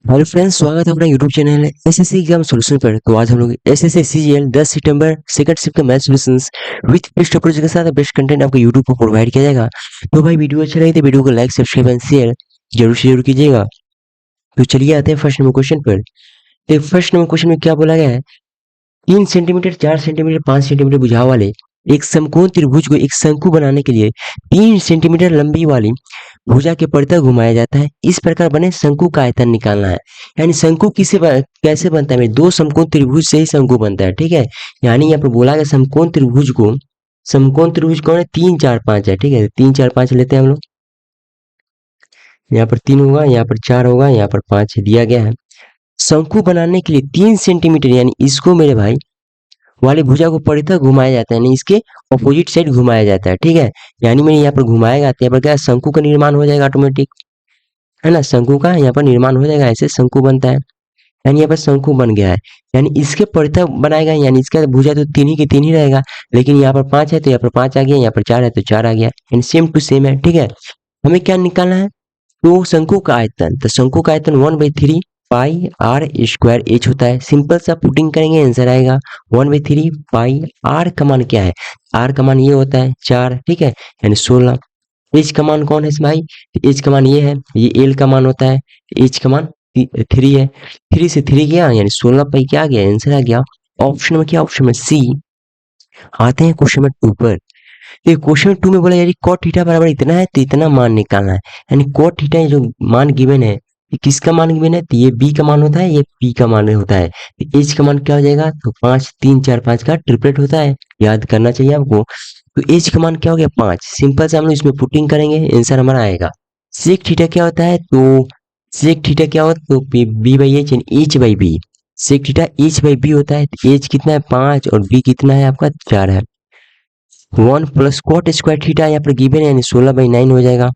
Hello friends, स्वागत है अपना YouTube channel SSC exam solution पर। तो आज हम लोग एसएससी सीजीएल 10 सितंबर सेकंड शिफ्ट का math solutions with best approach के साथ बेस्ट कंटेंट आपको यूट्यूब पर प्रोवाइड किया जाएगा। तो भाई वीडियो अच्छा लगे तो वीडियो को लाइक सब्सक्राइब एंड शेयर जरूर से जरूर कीजिएगा। तो चलिए आते हैं फर्स्ट नंबर क्वेश्चन पर। तो फर्स्ट नंबर क्वेश्चन में क्या बोला गया है, 3 सेंटीमीटर 4 सेंटीमीटर 5 सेंटीमीटर भुजाव वाले एक समकोण त्रिभुज को एक शंकु बनाने के लिए 3 सेंटीमीटर लंबी वाली भुजा के परितः घुमाया जाता है। इस प्रकार बने शंकु का आयतन निकालना है। यानी शंकु कैसे बनता है भाई, दो समकोण त्रिभुज से ही शंकु बनता है। ठीक है, यानी यहाँ पर बोला गया समकोण त्रिभुज कौन है, 3 4 5 है। ठीक है, 3 4 5 लेते हैं हम लोग। यहाँ पर 3 होगा, यहाँ पर 4 होगा, यहाँ पर 5 दिया गया है। शंकु बनाने के लिए 3 सेंटीमीटर यानी इसको मेरे भाई वाली भुजा को परितः घुमाया जाता है, यानी इसके ऑपोजिट साइड घुमाया जाता है। ठीक है, यानी मैंने यहाँ पर घुमाएगा तो यहाँ पर क्या शंकु का निर्माण हो जाएगा ऑटोमेटिक, है ना। शंकु का यहाँ पर निर्माण हो जाएगा, ऐसे शंकु बनता है। यानी यहाँ पर शंकु बन गया है, यानी इसके परितः बनाएगा, यानी इसका भुजा तो तीन ही की तीन ही रहेगा। लेकिन यहाँ पर 5 है तो यहाँ पर 5 आ गया, यहाँ पर 4 है तो 4 आ गया, यानी सेम टू सेम है। ठीक है, हमें क्या निकालना है, तो शंकु का आयतन, तो शंकु का आयतन 1/3 पाई आर स्क्वायर एच होता है। सिंपल सा पुटिंग करेंगे आंसर आएगा 1/3 पाई। आर का मान क्या है, आर का मान ये होता है 4। ठीक है, यानी 16। एच का मान कौन है इस भाई, एच का मान ये है, ये एल का मान होता है। एच का मान 3 है, 3 से 3 गया यानी 16 पाई क्या आ गया, आंसर आ गया। ऑप्शन में क्या, ऑप्शन में सी। आते हैं क्वेश्चन नंबर 2 पर। ये क्वेश्चन 2 में बोला यानी cot थीटा बराबर इतना है तो इतना मान निकालना है। यानी cot थीटा जो मान गिवन है, ये किसका मान गिवन है, तो ये b का मान होता है, ये p का मान होता है। तो h का मान क्या हो जाएगा, तो 5 3 4 5 का ट्रिपलेट होता है, याद करना चाहिए आपको। तो h का मान क्या हो गया 5। सिंपल से हम लोग इसमें पुटिंग करेंगे, आंसर हमारा आएगा। sec थीटा क्या होता है, तो sec थीटा क्या होता है, तो b बाई एच यानी h by b. sec theta h by b होता है, तो h कितना है 5 और b कितना है आपका 4 है। 1 प्लस कॉट स्क्वायर थीटा यहाँ पर गिवन है, यानी 16/9 हो जाएगा।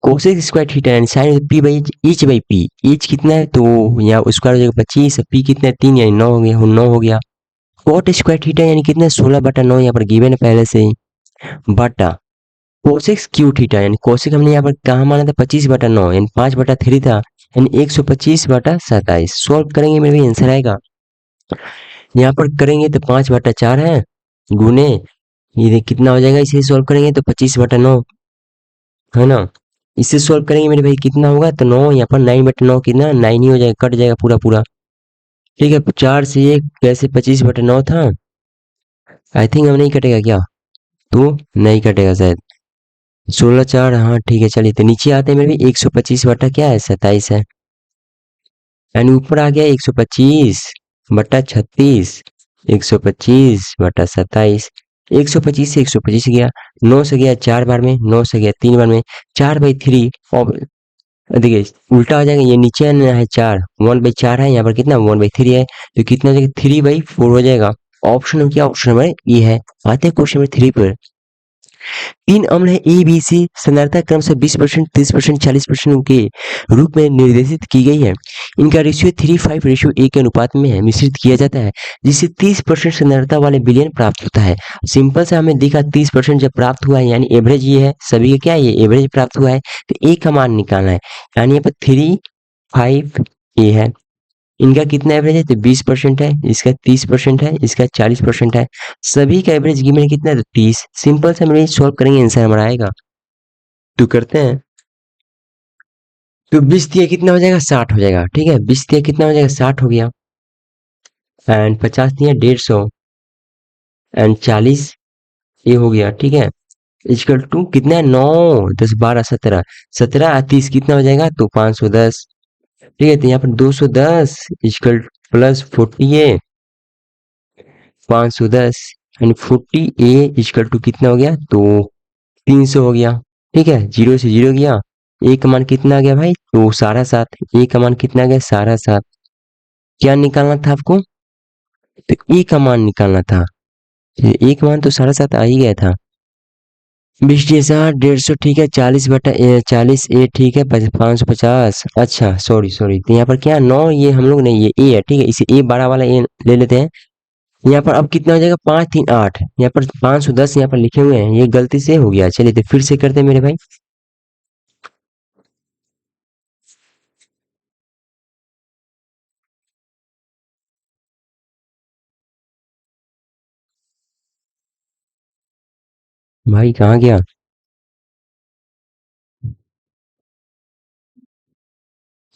कोसेक स्क्वायर थीटा यानी sine p by h by p. H कितना है, तो यहाँ स्क्वायर हो जाएगा 25, पी कितना है 3 यानी 9 हो गया, 9 हो गया। कॉट स्क्वायर थीटा यानी कितना है 16/9 यहाँ पर गिवन है पहले से ही, बटा कोसेक क्यू थीटा यानी कोसेक हमने यहाँ पर कहाँ माना था 25/9 यानी 5/3 था, यानी 125/27। सॉल्व करेंगे मेरे भी आंसर आएगा। यहाँ पर करेंगे तो 5/4 है गुने, ये देख कितना हो जाएगा, इसे सॉल्व करेंगे तो 25/9, है ना। इसे सॉल्व करेंगे मेरे भाई कितना होगा, तो 9 यहाँ पर 9/9 कितना 9 ही हो जाएगा, कट जाएगा पूरा पूरा। ठीक है, 4 से 1 कैसे 25/9 था, आई थिंक अब नहीं कटेगा क्या, तो नहीं कटेगा शायद। 16 4 हाँ ठीक है, चलिए तो नीचे आते हैं मेरे भाई 125 क्या है 27 है, यानी ऊपर आ गया 125/36। 125/27, 125 से 125 गया, 9 से गया 4 बार में, 9 से गया 3 बार में, 4/3। और देखिए उल्टा हो जाएगा, ये नीचे आना है 4, 1/4 है, यहाँ पर कितना 1/3 है, तो कितना हो जाएगा 3/4 हो जाएगा। ऑप्शन में क्या, ऑप्शन नंबर ए है। आते हैं क्वेश्चन नंबर 3 पर। 3 अम्ल है ए बी सी, सांद्रता क्रमशः 20%, 30%, 40% के रूप में निर्देशित की गई है। इनका रेशियो 3:5 के अनुपात में है, मिश्रित किया जाता है, जिससे 30% सांद्रता वाले विलयन प्राप्त होता है। सिंपल सा हमें दिखा 30% जब प्राप्त हुआ है, यानी एवरेज ये है सभी का, क्या है ये एवरेज प्राप्त हुआ है, तो ए का मान निकालना है। यानी यहाँ पर 3 5 है, इनका कितना एवरेज है, तो 20% है, इसका 30% है, इसका 40% है। सभी का एवरेज गिवन है कितना है, तो 30। सिंपल से हम सॉल्व करेंगे, आंसर हमारा आएगा। तो करते हैं, तो 20 दिया कितना हो जाएगा 60 हो जाएगा। ठीक है, 20 दिया कितना हो जाएगा 60 हो गया, एंड 50 दिया 150, एंड 40 ये हो गया। ठीक है, इक्वल टू कितना है 9 10 12 17, 17 30 कितना हो जाएगा, तो 510। ठीक है, तो यहाँ पर 210 इक्वल प्लस 40 है 510, यानी 40 ए इक्वल टू कितना हो गया, तो 300 हो गया। ठीक है, 0 से 0 गया, ए का मान कितना आ गया भाई, तो 7.5। ए का मान कितना आ गया 7.5। क्या निकालना था आपको, तो ए का मान निकालना था। ए का मान तो 7.5 आ ही गया था। 20 जैसा 150, ठीक है, 40 ए ठीक है, 550। अच्छा सॉरी सॉरी, तो यहाँ पर क्या 9 ये हम लोग नहीं, ये ए है। ठीक है, इसे ए 12 वाला ए ले लेते हैं। यहाँ पर अब कितना हो जाएगा 5 3 8, यहाँ पर 510 यहाँ पर लिखे हुए हैं, ये गलती से हो गया। चलिए तो फिर से करते हैं मेरे भाई। भाई कहाँ गया?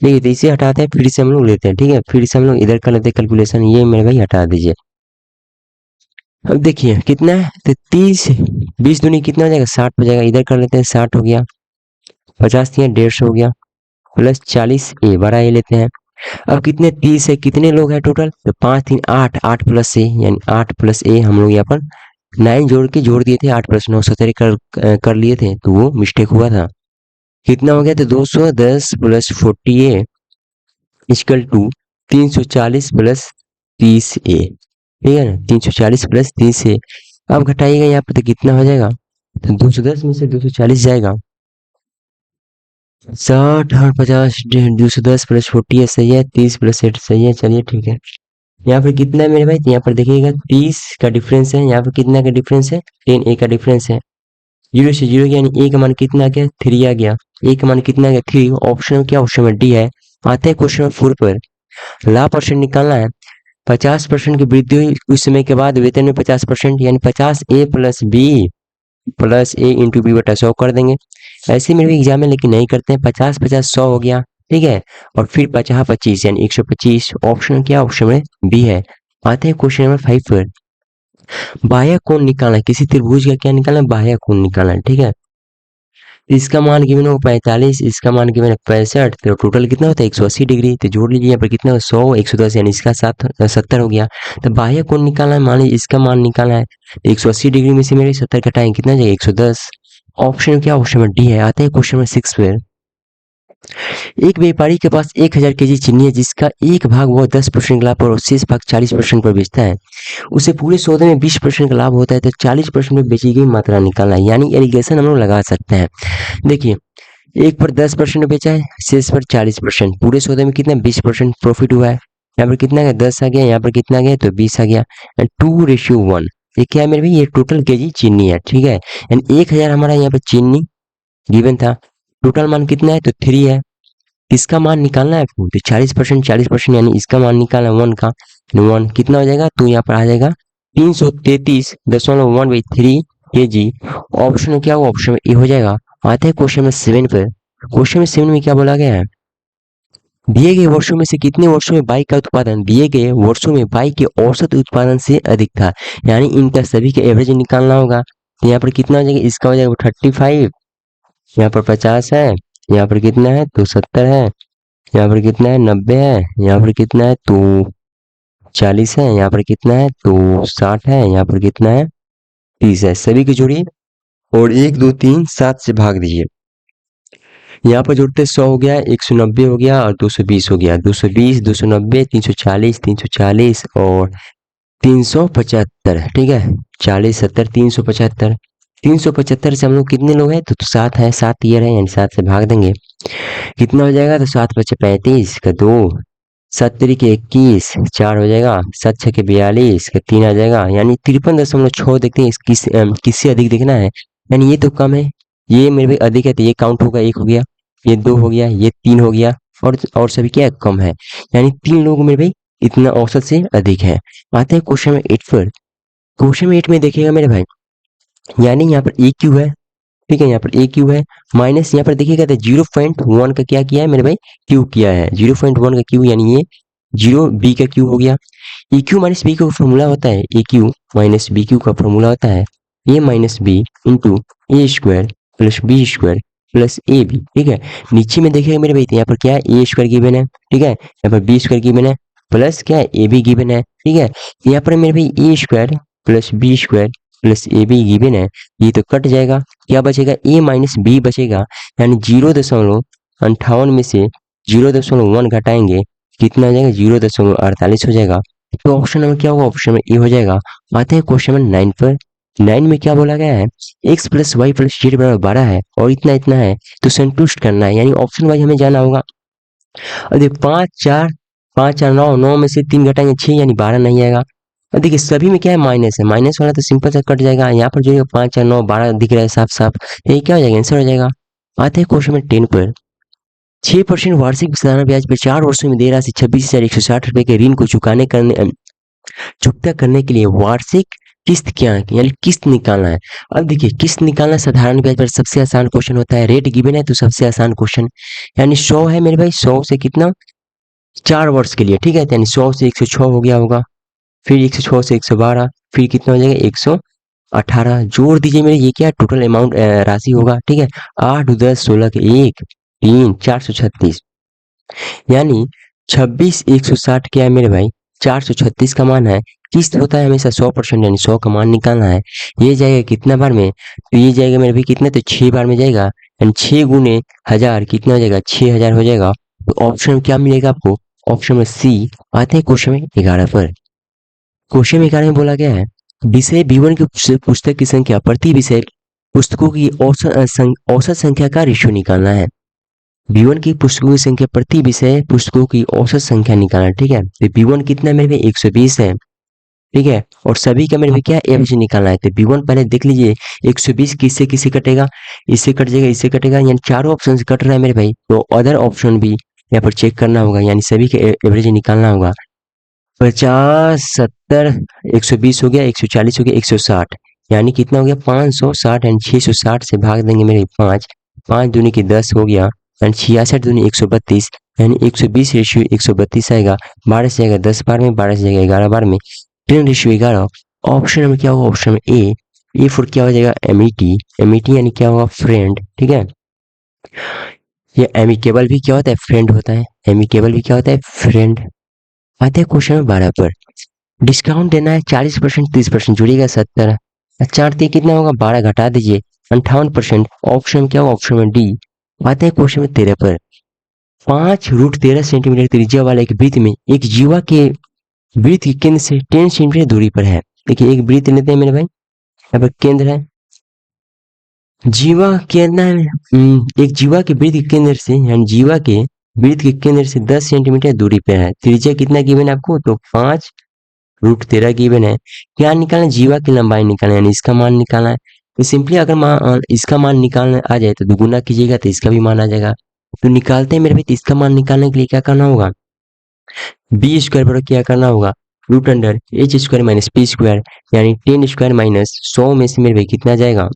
देखिए तो इसे हटाते हैं, फिर से हम लोग लेते हैं, ठीक है, फिर से हम लोग इधर कर लेते हैं कैलकुलेशन, ये मेरे भाई हटा दीजिए। अब देखिए कितना है, तो 30, 20 दूनी कितना हो जाएगा, 60 हो जाएगा, इधर कर लेते हैं, 60 हो गया, 50 दिया 150 हो गया, प्लस 40 ए, बड़ा ए लेते हैं। अब कितने, 30 है, कितने लोग हैं टोटल, तो 5 3 8, 8 प्लस ए यानी 8 प्लस ए, हम लोग यहाँ पर 9 जोड़ दिए थे, 8 प्लस 9 17 कर लिए थे, तो वो मिस्टेक हुआ था। कितना हो गया, तो 210 plus 40 a equal to 340 plus 30 a, ठीक है ना, 340 प्लस 30 ए। अब घटाइएगा यहाँ पे तो कितना हो जाएगा, तो 210 में से 240 जाएगा, 60 और 50, 210 प्लस 40 है, सही है, 30 प्लस 8 सही है, चलिए ठीक है। यहाँ पर कितना है मेरे भाई, तो यहाँ पर देखिएगा 30 का डिफरेंस है, यहाँ पर कितना का डिफरेंस है, 10 ए का डिफरेंस है, जीरो से जीरो यानी ए का मान कितना आ गया, 3 आ गया, ए का मान कितना आ गया, 3, ऑप्शन में क्या, ऑप्शन में डी है। आते हैं क्वेश्चन नंबर 4 पर, लाभ परसेंट निकालना है। 50% की वृद्धि हुई उस समय के बाद वेतन में 50% यानी 50 ए प्लस बी प्लस ए इंटू बी बटा 100 कर देंगे। ऐसे में भी एग्जाम में लेकिन नहीं करते हैं, 50 50 100 हो गया, ठीक है, और फिर 50 25 यानी 125, ऑप्शन क्या, ऑप्शन में बी है। आते हैं क्वेश्चन नंबर 5 पर, बाह्य कोण निकालना है, किसी त्रिभुज का क्या निकालना है, बाह्य कोण निकालना है, ठीक है। इसका मान गिवन हो 45, इसका मान गिवन है 65, तो टोटल कितना होता है 180 डिग्री, तो जोड़ लीजिए यहाँ पर कितना हो, 100 110 यानी इसका 70 हो गया। तो बाह्य कोण निकालना है, मान लीजिए इसका मान निकालना है, 180 डिग्री में से मेरे 70 घटाएंगे कितना जाएगा, 110, ऑप्शन क्या, ऑप्शन में डी है। आते हैं क्वेश्चन नंबर 6 पे, एक व्यापारी के पास 1000 केजी चीनी है, जिसका एक भाग वह 10% लाभ पर और शेष भाग 40% पर बेचता है। उसे पूरे सौदे में 20% का लाभ होता है, तो 40% में बेची गई मात्रा निकालना है, यानी एलिगेशन हम लोग लगा सकते हैं। देखिए एक पर 10% बेचा है, शेष पर 40%, पूरे सौदे में कितना 20% प्रॉफिट हुआ है। यहाँ पर कितना गया, 10 आ गया, यहाँ पर कितना गया, तो 20 आ गया, 2:1। ये क्या है मेरे भाई, ये टोटल केजी चीनी है, ठीक है, यानी 1000 हमारा यहाँ पर चीनी गिवन था, टोटल मान कितना है, तो 3 है। इसका मान निकालना है आपको, तो 40% यानी इसका मान निकालना है 1 का, 1 कितना हो जाएगा, तो यहाँ पर आ जाएगा 333.1/3 केजी, ऑप्शन में क्या होगा, ऑप्शन में ए हो जाएगा। आते हैं क्वेश्चन में 7 पर, क्वेश्चन में 7 में क्या बोला गया है, दिए गए वर्षों में से कितने वर्षों में बाइक का उत्पादन दिए गए वर्षों में बाइक के औसत उत्पादन से अधिक था, यानी इनका सभी का एवरेज निकालना होगा। तो यहाँ पर कितना हो जाएगा, इसका हो जाएगा 35, यहाँ पर 50 है, यहाँ पर कितना है, तो 70 है, यहाँ पर कितना है, 90 है, यहाँ पर कितना है, तो 40 है, यहाँ पर कितना है, तो 60 है, यहाँ पर कितना है, 30 है, सभी की जोड़िए और 1 2 3 7 से भाग दीजिए। यहाँ पर जोड़ते 100 हो गया, 190 हो गया और 220 हो गया, 220 290 340 340 और 375, ठीक है, 40 70 375, 375 से हम लोग कितने लोग हैं, तो 7 है, 7 ईयर है, यानी 7 से भाग देंगे, कितना हो जाएगा, तो 7 बचे 35 का 2, 7 तरीके 21, 4 हो जाएगा, 7 छके 42 का 3 आ जाएगा, यानी 53.6। देखते हैं किससे अधिक देखना है, यानी ये तो कम है, ये मेरे भाई अधिक है, तो ये काउंट होगा, 1 हो गया, ये 2 हो गया, ये 3 हो गया, और सभी क्या है, कम है, यानी 3 लोग मेरे भाई इतना औसत से अधिक है। आते हैं क्वेश्चन में 8 पर, क्वेश्चन में 8 में देखिएगा मेरे भाई, यानी यहाँ पर ए क्यू है, ठीक है, यहाँ पर ए क्यू है, माइनस यहाँ पर देखिएगा तो 0.1 का क्या किया है मेरे भाई, क्यू किया है, 0.1 का क्यू, यानी ये 0 बी का क्यू हो गया। ए क्यू माइनस बी का फॉर्मूला होता है, A cube minus B cube का फॉर्मूला होता है A minus B into A square plus B square plus A B, ठीक है। नीचे में देखिएगा मेरे भाई, तो यहाँ पर क्या है, ए स्क्वायर गिवन है, ठीक है, यहाँ पर बी स्क्वायर गिवन है, प्लस क्या है, ए बी गिवन है, ठीक है। यहाँ पर मेरे भाई A square plus B square plus A B given है, ये तो कट जाएगा, क्या बचेगा, ए माइनस बी बचेगा, यानी 0.58 में से 0.1 घटाएंगे, कितना हो जाएगा, 0.48 हो जाएगा। तो ऑप्शन नंबर क्या होगा, ऑप्शन में ए हो जाएगा। आते हैं क्वेश्चन नंबर 9 पर, 9 में क्या बोला गया है, x plus y plus z बराबर 12 है और इतना इतना है, तो संतुष्ट करना है, यानी ऑप्शन वाइज हमें जाना होगा। अब देखिए 5 4 9, 9 में से 3 घटाएंगे 6, यानी 12 नहीं आएगा। अब देखिए सभी में क्या है, माइनस है, माइनस वाला तो सिंपल सा कट जाएगा, यहाँ पर जो है 5 4 9 12 दिख रहा है साफ साफ, ये क्या हो जाएगा, आंसर हो जाएगा। आते हैं क्वेश्चन में 10 पर, 6% वार्षिक सालाना ब्याज पर 4 वर्षों में दे राशि 26,160 रुपए के ऋण को चुकता करने के लिए वार्षिक किस्त क्या है, यानी किस्त निकालना है। अब देखिए किस्त निकालना साधारण ब्याज पर सबसे आसान क्वेश्चन होता है, रेट गिवन है तो सबसे आसान क्वेश्चन। यानी 100 है मेरे भाई, 100 से कितना 4 वर्ष के लिए, ठीक है, यानी 100 से 106 हो गया होगा, फिर 106 से 112, फिर कितना हो जाएगा 118, जोड़ दीजिए मेरे, ये क्या टोटल अमाउंट राशि होगा, ठीक है, 8 10 16 के 1 3 436, यानी 26 160 क्या है मेरे भाई, 436 का मान है। किस्त होता है हमेशा 100%, यानी 100 का मान निकालना है। ये जाएगा कितना बार में, तो ये जाएगा मेरे भाई कितने, तो 6 बार में जाएगा, यानी 6 गुने 1000 कितना हो जाएगा, 6000 हो जाएगा। तो ऑप्शन में क्या मिलेगा आपको, ऑप्शन में सी। आते हैं क्वेश्चन में 11 पर। क्वेश्चन में 11 में बोला गया है, विषय B1 की पुस्तक की संख्या प्रति विषय पुस्तकों की औसत संख्या का रेशियो निकालना है। B1 की पुस्तकों की संख्या प्रति विषय पुस्तकों की औसत संख्या निकालना है, ठीक है। तो B1 कितना है मेरे भाई, 120 है, ठीक है, और सभी का मेरे भाई क्या एवरेज निकालना है। तो B1 पहले देख लीजिए, 120 किससे किससे कटेगा, इससे कट जाएगा, इससे कटेगा, यानी चारों ऑप्शन से कट रहा है मेरे भाई, तो अदर ऑप्शन भी यहाँ पर चेक करना होगा, यानी सभी के एवरेज निकालना होगा। 50 70 120 हो गया, 140 हो गया, 160, यानी कितना हो गया 560, यानी 660 से भाग देंगे मेरे 5, 5 दूनी की 10 हो गया, यानी 66 दूनी 132, यानी 120 रेशियो 132 आएगा। 12 से आएगा 10 बार में, 12 से जाएगा 11 बार में, 10 रेशियो 11। ऑप्शन में क्या होगा, ऑप्शन में ए फॉर क्या हो जाएगा, एमिटी, एमिटी यानी क्या होगा, फ्रेंड, ठीक है। ये एमिकेबल भी क्या होता है, फ्रेंड होता है, एमिकेबल भी क्या होता है, फ्रेंड। आते हैं क्वेश्चन में 12 पर। डिस्काउंट देना है 40%, 30% जुड़ेगा 70, 4 3 कितना होगा 12, घटा दीजिए 58%। ऑप्शन क्या होगा, ऑप्शन में डी। आते हैं क्वेश्चन में 13 पर। 5√13 सेंटीमीटर त्रिज्या वाले एक वृत्त में एक जीवा के वृत्त के केंद्र से 10 सेंटीमीटर दूरी पर है। देखिए एक वृत्त लेते हैं मेरे भाई, यहाँ पर केंद्र है, जीवा कितना है, एक जीवा के वृत्त के केंद्र से, यानी जीवा के वृत्त के केंद्र से 10 सेंटीमीटर दूरी पर है। त्रिज्या कितना गिवन है आपको, तो 5√13 गिवन है। क्या निकालना है, जीवा की लंबाई निकालना है, यानी इसका मान निकालना है। तो सिंपली अगर इसका मान निकालना आ जाए तो दुगुना कीजिएगा तो इसका भी मान आ जाएगा। तो निकालते हैं मेरे भाई, तो इसका मान निकालने के लिए क्या करना होगा, बी स्क्वायर पर क्या करना होगा, root under h square minus p square, यानी 10 स्क्वायर माइनस 100 में से मेरे भाई कितना जाएगा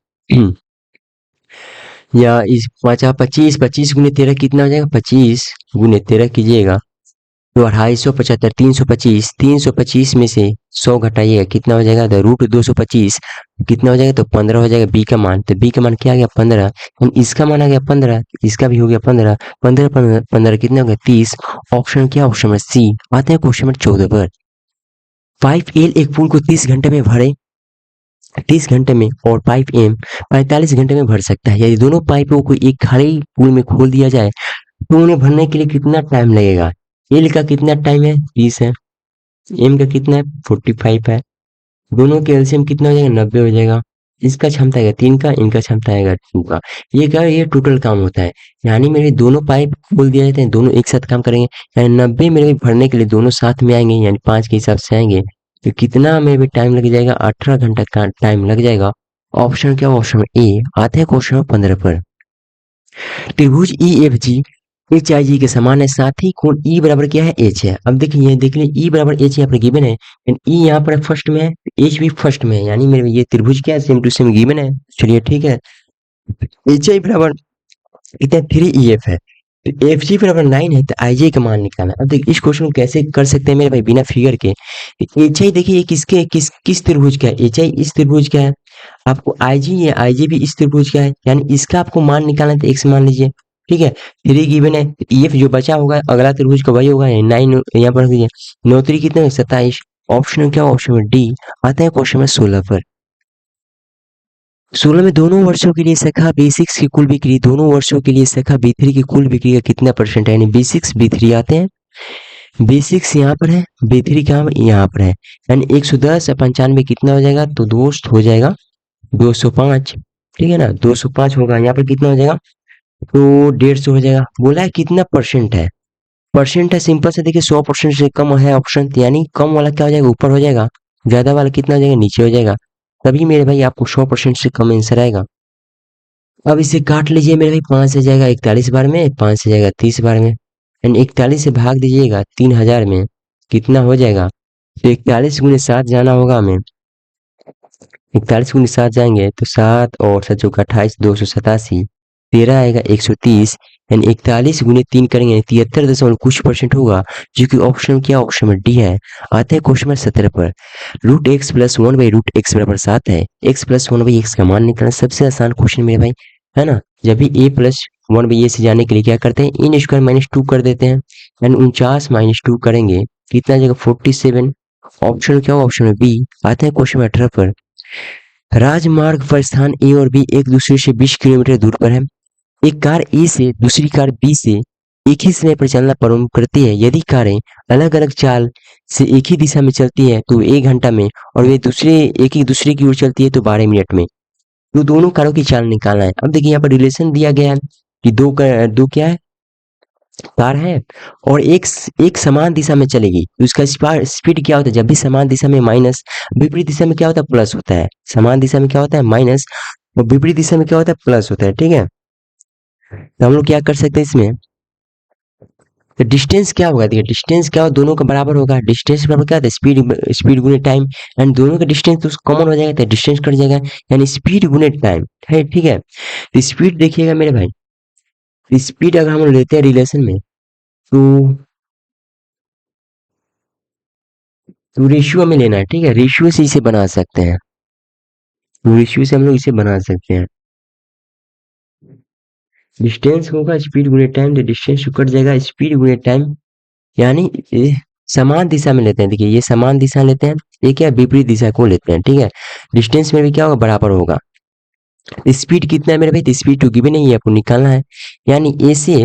या इस 25 25 गुने 13 कितना हो जाएगा, 25 गुने 13 कीजिएगा तो 250 325, 325 में से 100 घटाइएगा कितना हो जाएगा, तो √225 कितना हो जाएगा, तो 15 हो जाएगा बी का मान। तो बी का मान क्या आ गया 15, इसका मान आ गया 15, इसका भी हो गया 15, 15 15 15 कितना हो गया 30। ऑप्शन क्या, ऑप्शन में सी। आते हैं क्वेश्चन नंबर 14 पर। पाइप एल एक पूल को 30 घंटे में भरे, 30 घंटे में, और पाइप एम 45 घंटे में भर सकता है। यदि दोनों पाइपों को एक खाली पूल में खोल दिया जाए तो उन्हें भरने के लिए कितना टाइम लगेगा। एल का कितना टाइम है 30 है, एम का कितना है 45 है, दोनों के एलसीएम कितना हो जाएगा 90 हो जाएगा। इसका क्षमता आएगा 3 का, इनका क्षमता आएगा 2 का। ये क्या है, ये टोटल काम होता है, यानी मेरे दोनों पाइप खोल दिए जाते हैं, दोनों एक साथ काम करेंगे, यानी 90 मेरे भरने के लिए दोनों साथ में आएंगे, यानी 5 के हिसाब से आएंगे। तो कितना मेरे भी टाइम लग जाएगा, 18 घंटा का टाइम लग जाएगा। ऑप्शन क्या, ऑप्शन ए। आते हैं क्वेश्चन 15 पर। त्रिभुज E F G H I जी के समान है, साथ ही कोण ई बराबर क्या है, एच है। अब देखिए ये देख लीजिए ई बराबर एच यहाँ पर गिवन है, ई यहाँ पर फर्स्ट में है, एच भी फर्स्ट में है, यानी मेरे ये त्रिभुज क्या है, सेम टू सेम गिवन है। चलिए ठीक है, एच आई बराबर कितना 3 EF है, तो एफ जी बराबर 9 है, तो आई जे का मान निकालना। अब देखिए इस क्वेश्चन को कैसे कर सकते हैं मेरे भाई बिना फिगर के। एच आई देखिए ये किसके किस त्रिभुज का है, एच आई इस त्रिभुज का है, आपको आई जे भी इस त्रिभुज का है, यानी इसका आपको मान निकालना है, तो x मान लीजिए, ठीक है। 3 गिवन है, EF जो बचा होगा अगला त्रिभुज का वही होगा, 9 यहाँ पर रख दीजिए, 9 3 कितने 27। ऑप्शन क्या, ऑप्शन में डी। आता है क्वेश्चन में 16 पर। 16 में दोनों वर्षों के लिए शाखा B6 की कुल बिक्री, दोनों वर्षों के लिए शाखा B3 की कुल बिक्री का कितना परसेंट है, यानी B6 B3 आते हैं, B6 यहाँ पर है, B3 कहाँ यहाँ पर है, यानी 110 और 95 कितना हो जाएगा, तो दोस्त हो जाएगा 205, ठीक है ना, 205 होगा, यहाँ पर कितना हो जाएगा, तो 150 हो जाएगा। बोला है कितना परसेंट है, परसेंट है, सिंपल से देखिए 100% से कम है ऑप्शन, यानी कम वाला क्या हो जाएगा, ऊपर हो जाएगा, ज्यादा वाला कितना हो जाएगा, नीचे हो जाएगा, तभी मेरे भाई आपको 100% से कम आंसर आएगा। अब इसे काट लीजिए मेरे भाई, 5 से जाएगा 41 बार में, 5 से जाएगा 30 बार में, यानी 41 से भाग दीजिएगा 3000 में, कितना हो जाएगा, तो 41 गुने 7 जाना होगा हमें, 41 गुने 7 जाएंगे तो 7 और 7 चौका 28, 287, 13 आएगा 130, यानी 41 गुने 3 करेंगे 73 दशमलव कुछ परसेंट होगा, जो कि ऑप्शन क्या, ऑप्शन में डी है। आते हैं क्वेश्चन नंबर 17 पर। Root x plus one by root x बराबर 7 है। X plus one by x का मान निकालना सबसे आसान क्वेश्चन मेरे भाई, है ना। जब भी ए प्लस वन बाई ए से जाने के लिए क्या करते हैं, इन स्क्वायर माइनस टू कर देते हैं, यानी 49 माइनस टू करेंगे कितना आ जाएगा 47। ऑप्शन क्या होगा, ऑप्शन में बी। आते हैं क्वेश्चन नंबर 18 पर। राजमार्ग पर स्थान ए और बी एक दूसरे से 20 किलोमीटर दूर पर है। एक कार ए से दूसरी कार बी से एक ही समय पर चलना प्रारंभ करती है। यदि कारें अलग अलग चाल से एक ही दिशा में चलती है तो 1 घंटा में, और वे एक ही दूसरे की ओर चलती है तो 12 मिनट में। तो दोनों कारों की चाल निकालना है। अब देखिए यहाँ पर रिलेशन दिया गया है कि दो क्या है, कार है, और एक समान दिशा में चलेगी तो उसका स्पीड क्या होता है, जब भी समान दिशा में माइनस, विपरीत दिशा में क्या होता है, प्लस होता है। समान दिशा में क्या होता है, माइनस, और विपरीत दिशा में क्या होता है, प्लस होता है। ठीक है, तो हम लोग क्या कर सकते हैं इसमें, तो डिस्टेंस क्या होगा, देखिए डिस्टेंस क्या होगा, दोनों का बराबर होगा। डिस्टेंस बराबर क्या होता है, स्पीड, स्पीड गुने टाइम, एंड दोनों का डिस्टेंस तो कॉमन हो जाएगा तो डिस्टेंस कट जाएगा, यानी स्पीड गुने टाइम है। ठीक है, तो स्पीड देखिएगा मेरे भाई, स्पीड अगर हम लोग लेते हैं रिलेशन में, तो रेशियो में लेना है। ठीक है, रेशियो से इसे बना सकते हैं, रेशियो से हम लोग इसे बना सकते हैं। डिस्टेंस होगा स्पीड गुने टाइम, तो डिस्टेंस कट जाएगा स्पीड गुने टाइम, यानी समान दिशा में लेते हैं। देखिए ये समान दिशा लेते हैं, ये क्या विपरीत दिशा को लेते हैं। ठीक है, डिस्टेंस में भी क्या होगा, बराबर होगा। स्पीड कितना है मेरे भाई, तो स्पीड टू गिवन नहीं है, आपको निकालना है, यानी ए से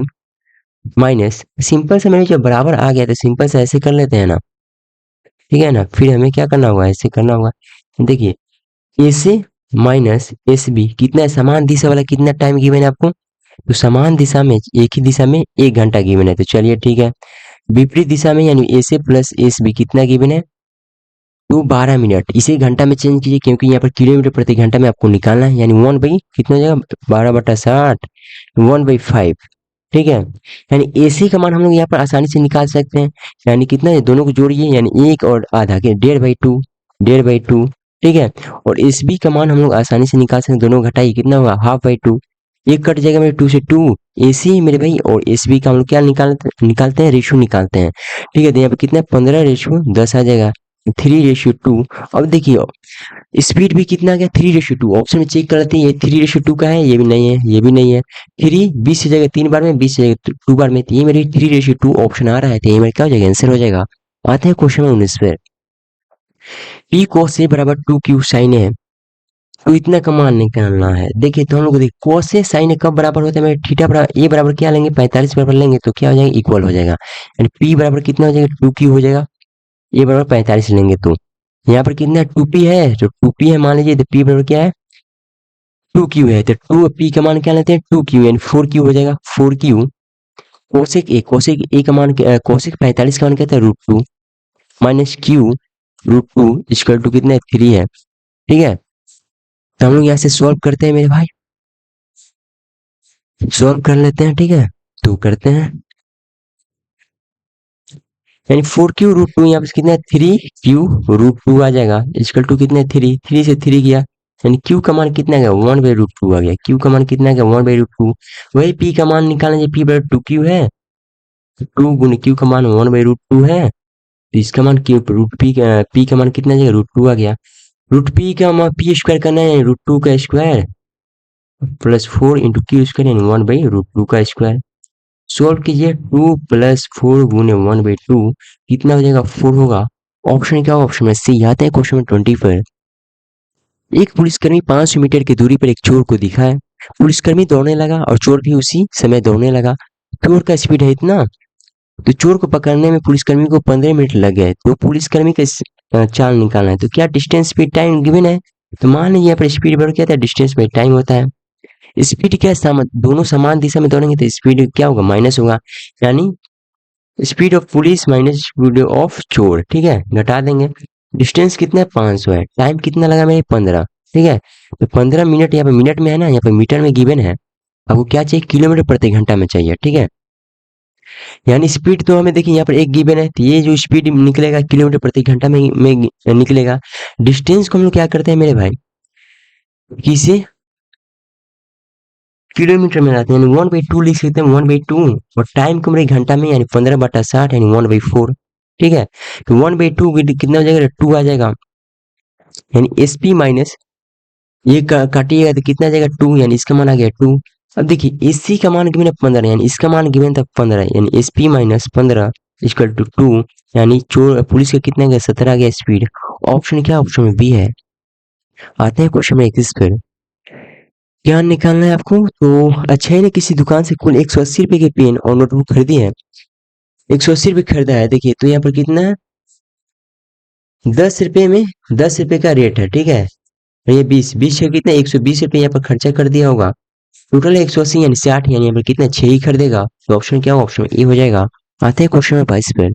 माइनस, सिंपल से मेरे जब बराबर आ गया तो सिंपल से ऐसे कर लेते हैं ना। ठीक है ना, फिर हमें क्या करना होगा, ऐसे करना होगा। देखिए ए से माइनस एस बी कितना है, समान दिशा वाला कितना टाइम गिवन है आपको, तो समान दिशा में एक ही दिशा में 1 घंटा गिवन है, तो चलिए ठीक है। विपरीत दिशा में यानी ए से प्लस एस बी कितना गिवन है, तो 12 मिनट। इसे घंटा में चेंज कीजिए क्योंकि यहाँ पर किलोमीटर प्रति घंटा में आपको निकालना है, यानी 1 बाई कितना हो जाएगा, 12/60, 1/5। ठीक है, यानी एसी का मान हम लोग यहाँ पर आसानी से निकाल सकते हैं, यानी कितना है, दोनों को जोड़िए, यानी 1 और आधा के 1/2, 1/2। ठीक है, और एस बी का मान हम लोग आसानी से निकाल सकते हैं, दोनों घटाइए कितना होगा, 1/2। एक कट जाएगा मेरे 2 से 2, एसी मेरे भाई, और एस बी का हम लोग क्या निकालते हैं, रेशियो निकालते हैं। ठीक है, तो यहाँ पे कितना है, 15/10 आ जाएगा, 3/2। अब देखिए स्पीड भी कितना आ गया, 3/2। ऑप्शन में चेक कर लेते हैं, ये 3/2 का है, ये भी नहीं है, ये भी नहीं है। 3 20 से जगह 3 बार में, 20 से जगह 2 बार में, तो ये मेरी 3/2 ऑप्शन आ रहा है, तो ये मेरा क्या हो जाएगा, आंसर हो जाएगा। आते हैं क्वेश्चन नंबर 19 पे। पी cos A बराबर 2q sin A है, तो इतना का मान निकालना है। देखिए तो हम लोग देखिए cos A sin A कब बराबर होता है, मेरे थीटा बराबर ए बराबर क्या लेंगे, 45 बराबर लेंगे तो क्या हो जाएगा, इक्वल हो जाएगा, यानी पी बराबर कितना हो जाएगा, 2q हो जाएगा। ए बराबर 45 लेंगे तो यहाँ पर कितना 2p है, तो 2p है मान लीजिए, तो p बराबर क्या है, 2q है, तो 2p का मान क्या लेते हैं, 2q, यानी 4q हो जाएगा, 4q। कोसेक ए का मान कोसेक 45 का मान क्या था, √2 माइनस क्यू, √2 इक्वल टू कितना है, 3 है। ठीक है, तो हम लोग यहाँ से सॉल्व करते हैं मेरे भाई, सॉल्व कर लेते हैं। ठीक है, तो करते हैं, यानी 4q√2, यहाँ पे कितना है, 3q√2 आ जाएगा, इक्वल टू कितना है, 3, 3 से 3 गया, यानी q का मान कितना आ गया, 1/√2 आ गया। q का मान कितना आ गया, 1/√2। वही p का मान निकालना चाहिए, p बराबर 2q है, 2 गुने q का मान 1/√2 है, तो इसका मान q p का मान कितना आ जाएगा, √2 आ गया। √p का मान p स्क्वायर करना है, √2 का square plus 4 into Q square, यानी 1/√2 का स्क्वायर। सॉल्व कीजिए, 2 प्लस 4 गुने 1/2 कितना हो जाएगा, 4 होगा। ऑप्शन क्या होगा, ऑप्शन में सी। आता है क्वेश्चन नंबर 20 पर। एक पुलिसकर्मी 500 मीटर की दूरी पर एक चोर को दिखा है। पुलिसकर्मी दौड़ने लगा और चोर भी उसी समय दौड़ने लगा। चोर का स्पीड है इतना, तो चोर को पकड़ने में पुलिसकर्मी को 15 मिनट लग गए। तो पुलिसकर्मी का चाल निकालना है, तो क्या डिस्टेंस स्पीड टाइम गिवन है, तो मान लीजिए यहाँ पर स्पीड बढ़ क्या था, डिस्टेंस बाई टाइम होता है। स्पीड क्या है, दोनों समान दिशा में दौड़ेंगे तो स्पीड क्या होगा, माइनस होगा, यानी speed of police minus speed of चोर। ठीक है, घटा देंगे। डिस्टेंस कितना है, 500 है, टाइम कितना लगा मेरे, 15। ठीक है, तो 15 मिनट यहाँ पे मिनट में है ना, यहाँ पे मीटर में गिवन है, आपको क्या चाहिए, किलोमीटर प्रति घंटा में चाहिए। ठीक है, यानी स्पीड तो हमें देखिए यहाँ पर एक गिवन है, तो ये जो स्पीड निकलेगा किलोमीटर प्रति घंटा में निकलेगा। डिस्टेंस को हम लोग क्या करते हैं मेरे भाई, किसे किलोमीटर में लाते हैं, यानी 1/2 लिख सकते हैं, 1/2। और टाइम को मेरे घंटा में, यानी 15/60 यानी 1/4। ठीक है, तो 1/2 कितना हो जाएगा, 2 आ जाएगा, यानी एसपी माइनस ये काटिएगा तो कितना आ जाएगा, 2, यानी इसका मान आ गया 2। अब देखिए एससी का मान गिवन है 15, यानी इसका मान गिवन था 15, यानी एसपी माइनस 15 इक्वल टू 2, यानी चोर पुलिस का कितना गया, 17 आ गया स्पीड। ऑप्शन क्या, ऑप्शन में बी है। आते हैं क्वेश्चन में 21 पर। क्या निकालना है आपको, तो अक्षय ने किसी दुकान से कुल 180 रुपए के पेन और नोटबुक खरीदी है। 180 रुपए खरीदा है, देखिए तो यहाँ पर कितना है, 10 रुपए में, 10 रुपए का रेट है, ठीक है। और ये 20 का कितना, 120 रुपए यहाँ पर खर्चा कर दिया होगा। टोटल 180 यानी 60, यानी यहाँ पर कितना, 6 ही खरीदेगा, तो ऑप्शन क्या होगा, ऑप्शन ए हो जाएगा। आते हैं क्वेश्चन में 22 पर।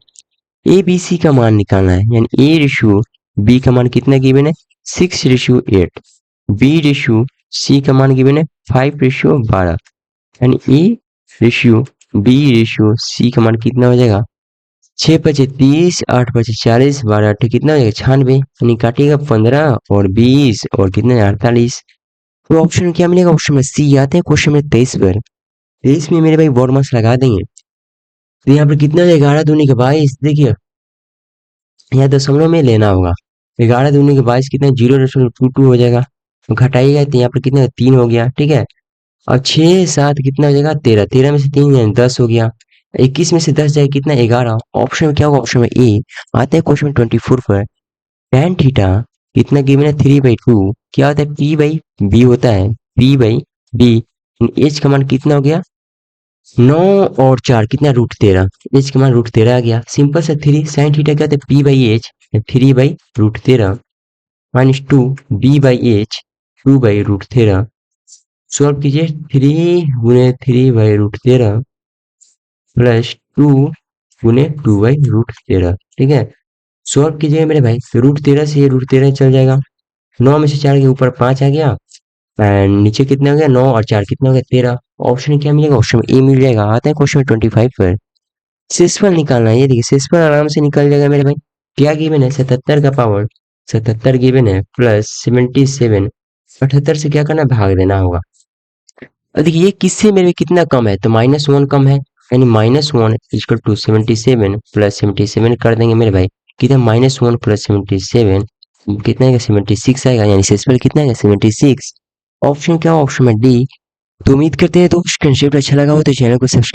ए बी सी का मान निकालना है, यानी ए रेशियो बी का मान कितना गिवन है, 6:8। बी रेशियो सी का मान गिवन है 5:12, यानी a ratio b ratio c का मान कितना हो जाएगा, 6×5 = 30, 8×5 = 40, 12×8 कितना हो जाएगा, 96, यानी काटिएगा 15 और 20 और कितना 48। तो ऑप्शन क्या मिलेगा, ऑप्शन में सी। आते हैं क्वेश्चन में 23 पर। 23 में मेरे भाई बोर्ड मार्क्स लगा देंगे, तो यहाँ पर कितना हो जाएगा, 11 दूनी के 22, देखिए यहाँ दशमलव में लेना होगा। 11 दूनी के 22 कितना, 0.22 हो जाएगा, तो घटाइएगा तो यहाँ पर कितना 3 हो गया, ठीक है। और 6 7 कितना हो जाएगा, 13, 13 में से 3 यानी 10 हो गया। 21 में से 10 जाए कितना, 11। ऑप्शन में क्या होगा, ऑप्शन में ए। आते हैं क्वेश्चन 24 पर। tan थीटा कितना गिवन है, 3/2, क्या होता है, पी बाई बी होता है, पी बाई बी। एच का मान कितना हो गया, 9 और 4 कितना, √13, एच का मान √13 आ गया। सिंपल सा 3 साइन थीटा क्या होता है, p by h, 3/√13 -2 b by h, 2/√13। Solve कीजिए, 3 × 3/√13 +2 × 2/√13, ठीक है। सॉल्व कीजिएगा मेरे भाई, तो √13 से ये √13 चल जाएगा, 9 में से 4 के ऊपर 5 आ गया, एंड नीचे कितना हो गया, 9 और 4 कितना हो गया, 13। ऑप्शन क्या मिलेगा, ऑप्शन में ए मिल जाएगा। आता है क्वेश्चन 25 पर। शेषफल निकालना है, ये देखिए शेषफल आराम से निकल जाएगा मेरे भाई। क्या गिवन है, 77 का पावर 77 गिवन है, प्लस 77, 78 से क्या करना है, भाग देना होगा। अब देखिए ये किससे मेरे में कितना कम है, तो -1 कम है, यानी -1 = 77 प्लस 77 कर देंगे मेरे भाई, कितना, -1 प्लस 77 कितना आएगा, 76 आएगा, यानी शेषफल कितना आएगा, 76। ऑप्शन क्या, ऑप्शन में डी। तो उम्मीद करते हैं दोस्त कंसेप्ट अच्छा लगा हो तो चैनल को सब्सक्राइब